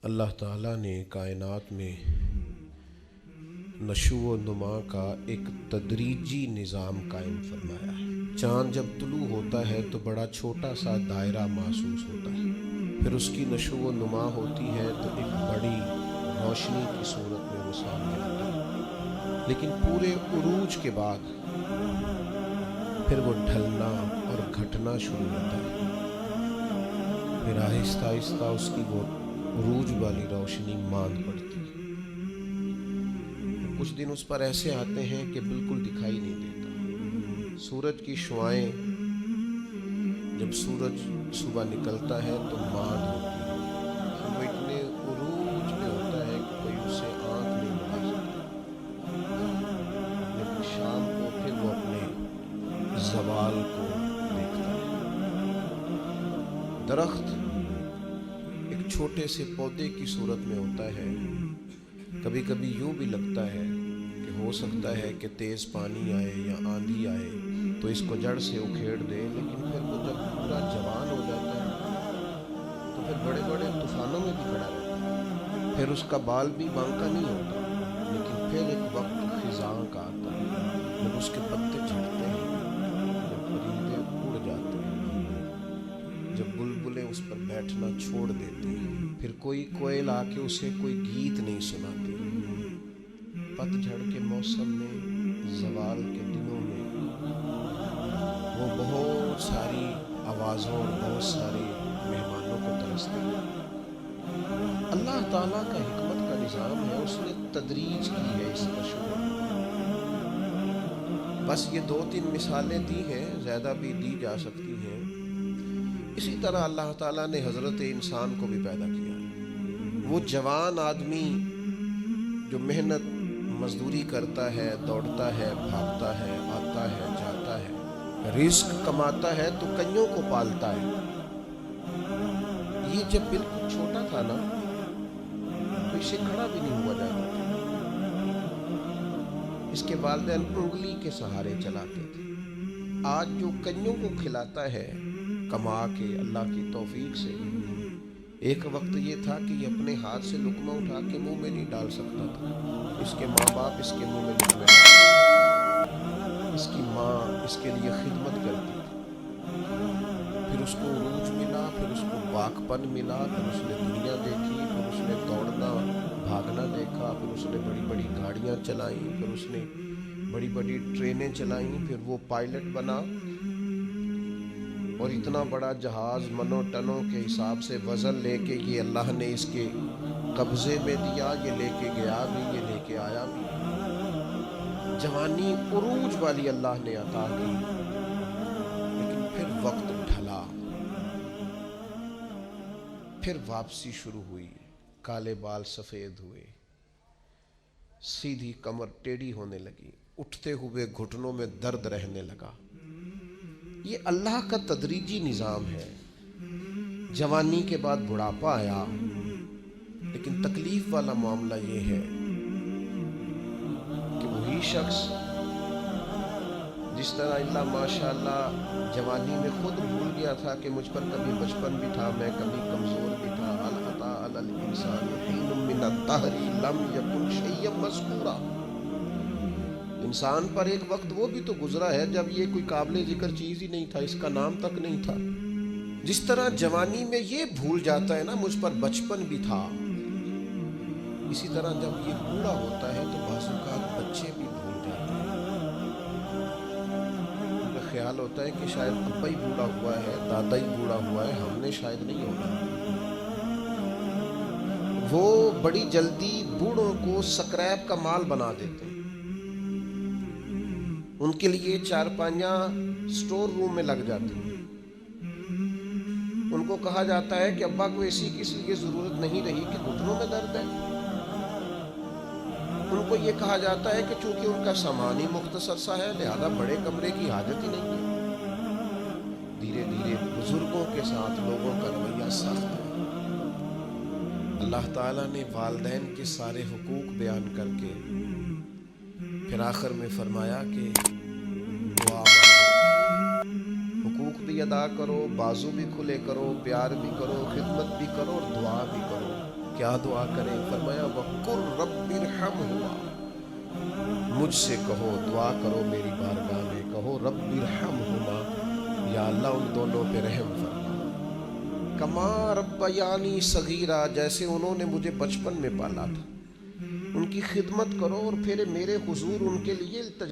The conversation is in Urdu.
اللہ تعالیٰ نے کائنات میں نشو و نما کا ایک تدریجی نظام قائم فرمایا ہے۔ چاند جب طلوع ہوتا ہے تو بڑا چھوٹا سا دائرہ محسوس ہوتا ہے، پھر اس کی نشو و نما ہوتی ہے تو ایک بڑی روشنی کی صورت میں وہ سامنے آتا ہے، لیکن پورے عروج کے بعد پھر وہ ڈھلنا اور گھٹنا شروع ہوتا ہے، پھر آہستہ آہستہ اس کی وہ عروج والی روشنی ماند پڑتی ہے۔ کچھ دن اس پر ایسے آتے ہیں کہ بالکل دکھائی نہیں دیتا۔ سورج کی شعاعیں جب سورج صبح نکلتا ہے تو ماند ہوتی ہے، وہ اتنے عروج میں ہوتا ہے کہ کوئی اسے آنکھ نہیں اٹھا سکتا، لیکن شام کو پھر وہ اپنے زوال کو دیکھتا ہے۔ درخت ایک چھوٹے سے پودے کی صورت میں ہوتا ہے، کبھی کبھی یوں بھی لگتا ہے کہ ہو سکتا ہے کہ تیز پانی آئے یا آندھی آئے تو اس کو جڑ سے اکھیڑ دے، لیکن پھر وہ جب پورا جوان ہو جاتا ہے تو پھر بڑے بڑے طوفانوں میں بھی کھڑا رہتا ہے، پھر اس کا بال بھی بانکا نہیں ہوتا، لیکن پھر ایک وقت خزاں کا آتا ہے جب اس کے پتے جھڑتے ہیں، جب پرندے اڑ جاتے ہیں، جب بلبلیں اس پر بیٹھنا چھوڑ دیتے ہیں، پھر کوئی کوئل آ کے اسے کوئی گیت نہیں سناتی۔ پت جھڑ کے موسم میں، زوال کے دنوں میں وہ بہت ساری آوازوں اور بہت سارے مہمانوں کو ترستے ہیں۔ اللہ تعالیٰ کا حکمت کا نظام ہے، اس نے تدریج کی ہے اس نشو و نما۔ بس یہ 2-3 مثالیں دی ہیں، زیادہ بھی دی جا سکتی ہیں۔ اسی طرح اللہ تعالیٰ نے حضرت انسان کو بھی پیدا کیا ہے۔ وہ جوان آدمی جو محنت مزدوری کرتا ہے، دوڑتا ہے، بھاگتا ہے، آتا ہے، جاتا ہے، رزق کماتا ہے تو کئیوں کو پالتا ہے۔ یہ جب بالکل چھوٹا تھا نا تو اسے کھڑا بھی نہیں ہوا جاتا تھا، اس کے والدین انگلی کے سہارے چلاتے تھے۔ آج جو کئیوں کو کھلاتا ہے کما کے اللہ کی توفیق سے، ایک وقت یہ تھا کہ یہ اپنے ہاتھ سے لقمہ اٹھا کے منہ میں نہیں ڈال سکتا تھا، اس کے ماں باپ اس کے منہ میں لقمے ڈالتے، اس کی ماں اس کے لیے خدمت کرتی تھی، پھر اس کو عروج ملا، پھر اس کو باکپن ملا، پھر اس نے دنیا دیکھی، پھر اس نے دوڑنا بھاگنا دیکھا، پھر اس نے بڑی بڑی گاڑیاں چلائیں، پھر اس نے بڑی بڑی ٹرینیں چلائیں، پھر وہ پائلٹ بنا اور اتنا بڑا جہاز منو ٹنوں کے حساب سے وزن لے کے یہ اللہ نے اس کے قبضے میں دیا، یہ لے کے گیا بھی، یہ لے کے آیا بھی۔ جوانی عروج والی اللہ نے عطا کی، لیکن پھر وقت ڈھلا، پھر واپسی شروع ہوئی، کالے بال سفید ہوئے، سیدھی کمر ٹیڑھی ہونے لگی، اٹھتے ہوئے گھٹنوں میں درد رہنے لگا۔ یہ اللہ کا تدریجی نظام ہے۔ جوانی کے بعد بڑھاپا آیا، لیکن تکلیف والا معاملہ یہ ہے کہ وہی شخص جس طرح اللہ ماشاءاللہ جوانی میں خود بھول گیا تھا کہ مجھ پر کبھی بچپن بھی تھا، میں کبھی کمزور بھی تھا، هل أتى على الإنسان حين من الدهر لم يكن شيئا مذكورا، انسان پر ایک وقت وہ بھی تو گزرا ہے جب یہ کوئی قابل ذکر چیز ہی نہیں تھا، اس کا نام تک نہیں تھا۔ جس طرح جوانی میں یہ بھول جاتا ہے نا مجھ پر بچپن بھی تھا، اسی طرح جب یہ بوڑھا ہوتا ہے تو بعض اوقات بچے بھی بھول جاتے ہیں۔ ان کا خیال ہوتا ہے کہ شاید ابا ہی بوڑھا ہوا ہے، دادا ہی بوڑھا ہوا ہے، ہم نے شاید نہیں ہونا۔ وہ بڑی جلدی بوڑھوں کو سکریپ کا مال بنا دیتے ہیں، ان کے لیے چارپائیاں سٹور روم میں لگ جاتی ہیں، ان کو کہا جاتا ہے کہ ابا کو اسی کی اس لیے ضرورت نہیں رہی کہ گھٹنوں میں درد ہے، ان کو یہ کہا جاتا ہے کہ چونکہ ان کا سامان ہی مختصر سا ہے لہذا بڑے کمرے کی حاجت ہی نہیں ہے۔ دھیرے دھیرے بزرگوں کے ساتھ لوگوں کا رویہ سخت ہے۔ اللہ تعالیٰ نے والدین کے سارے حقوق بیان کر کے پھر آخر میں فرمایا کہ دعا مانگو، حقوق بھی ادا کرو، بازو بھی کھلے کرو، پیار بھی کرو، خدمت بھی کرو اور دعا بھی کرو۔ کیا دعا کریں؟ فرمایا وَقُلْ رَبِّ ارْحَمْهُمَا، مجھ سے کہو، دعا کرو میری بارگاہ میں، کہو رب ارحمہما، یا اللہ ان دونوں پہ رحم فرما، کما ربیانی صغیرا، جیسے انہوں نے مجھے بچپن میں پالا تھا، ان کی خدمت کرو اور پھر میرے حضور ان کے لیے